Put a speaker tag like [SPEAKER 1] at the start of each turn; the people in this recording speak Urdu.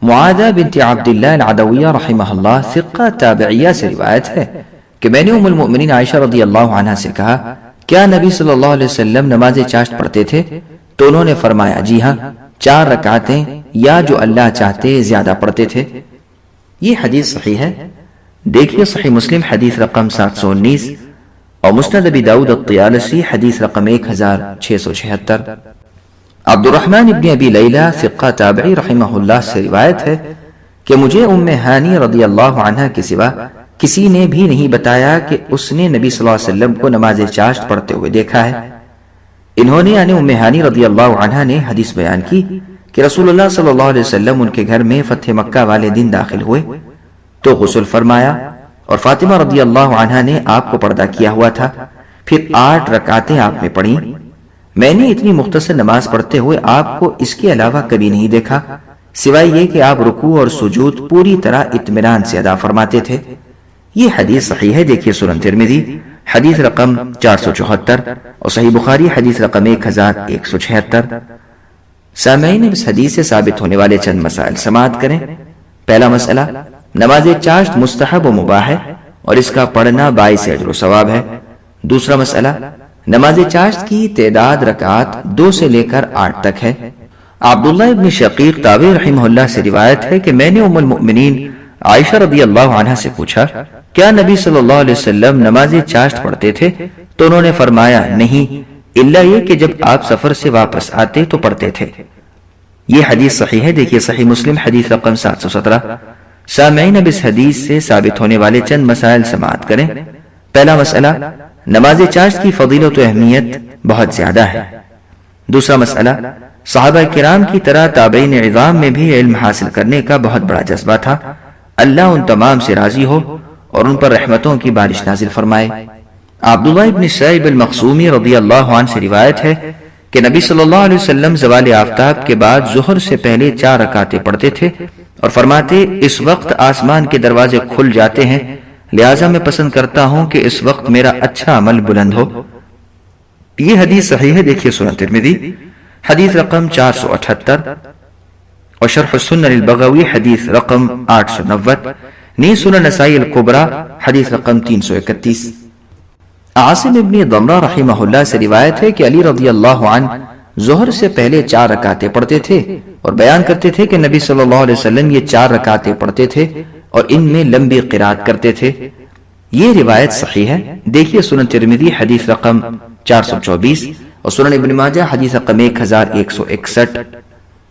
[SPEAKER 1] معاذہ بنت عبداللہ العدویہ رحمہ اللہ ثقہ تابعیہ سے روایت ہے کہ میں نے ام المؤمنین عائشہ رضی اللہ عنہ سے کہا کیا نبی صلی اللہ علیہ وسلم نماز چاشت پڑھتے تھے؟ تو انہوں نے فرمایا جی ہاں، 4 رکعتیں یا جو اللہ چاہتے زیادہ پڑھتے تھے۔ یہ حدیث صحیح ہے، دیکھیے صحیح مسلم حدیث رقم 719 اور مسند ابی داؤد الطیالسی حدیث رقم 1676۔ عبد الرحمن ابن ابی لیلہ ثقہ تابعی رحمہ اللہ سے روایت ہے کہ مجھے ام ہانی رضی اللہ عنہ کے سوا کسی نے بھی نہیں بتایا کہ اس نے نبی صلی اللہ علیہ وسلم کو نماز چاشت پڑھتے ہوئے دیکھا ہے۔ انہوں نے یعنی ام ہانی رضی اللہ عنہ نے حدیث بیان کی کہ رسول اللہ صلی اللہ علیہ وسلم ان کے گھر میں فتح مکہ والے دن داخل ہوئے تو غسل فرمایا اور فاطمہ رضی اللہ عنہ نے آپ کو پردہ کیا ہوا تھا، پھر 8 رکعتیں آپ نے پڑھیں۔ میں نے اتنی مختصر نماز پڑھتے ہوئے آپ کو اس کے علاوہ کبھی نہیں دیکھا سوائے یہ کہ آپ رکوع اور سجود پوری طرح اطمینان سے ادا فرماتے تھے۔ یہ حدیث صحیح ہے، دیکھیے سنن ترمذی حدیث رقم 474 اور صحیح بخاری حدیث رقم 1176۔ سامعین، اس حدیث سے ثابت ہونے والے چند مسائل سماعت کریں۔ پہلا مسئلہ، نماز چاشت مستحب و مباح ہے اور اس کا پڑھنا باعث اجر و ثواب ہے۔ دوسرا مسئلہ، نماز چاشت کی تعداد رکعات 2 سے لے کر 8 تک ہے۔ عبداللہ ابن شقیق تابعی رحمہ اللہ سے روایت ہے کہ میں نے ام المؤمنین عائشہ رضی اللہ عنہ سے پوچھا کیا نبی صلی اللہ علیہ وسلم نماز چاشت پڑھتے تھے؟ تو انہوں نے فرمایا نہیں، الا یہ کہ جب آپ سفر سے واپس آتے تو پڑھتے تھے۔ یہ حدیث صحیح ہے، دیکھیے صحیح مسلم حدیث رقم 717۔ سامعین، اب اس حدیث سے ثابت ہونے والے چند مسائل سماعت کریں۔ پہلا مسئلہ، نماز چاشت کی فضیلت و اہمیت بہت زیادہ ہے۔ دوسرا مسئلہ، صحابہ کرام کی طرح تابعین عظام میں بھی علم حاصل کرنے کا بہت بڑا جذبہ تھا۔ اللہ ان تمام سے راضی ہو اور ان پر رحمتوں کی بارش نازل فرمائے۔ عبداللہ ابن سعیب المخزومی رضی اللہ عنہ سے روایت ہے کہ نبی صلی اللہ علیہ وسلم زوال آفتاب کے بعد ظہر سے پہلے 4 رکعتیں پڑھتے تھے اور فرماتے اس وقت آسمان کے دروازے کھل جاتے ہیں، لہٰذا میں پسند کرتا ہوں کہ اس وقت میرا اچھا عمل بلند ہو۔ یہ حدیث صحیح ہے، دیکھیے سنن ترمذی حدیث رقم 478 اور شرح السنن البغوی حدیث رقم 890، نیز سنن نسائی الکبریٰ حدیث رقم 331۔ عاصم ابن ضمرہ رحمہ اللہ سے روایت ہے کہ علی رضی اللہ عنہ ظہر سے پہلے 4 رکعتیں پڑھتے تھے اور بیان کرتے تھے کہ نبی صلی اللہ علیہ وسلم یہ 4 رکعتیں پڑھتے تھے اور ان میں لمبی قرات کرتے تھے۔ یہ روایت صحیح ہے، دیکھیے سنن ترمذی حدیث رقم 424 اور سنن ابن ماجہ حدیث رقم 1161۔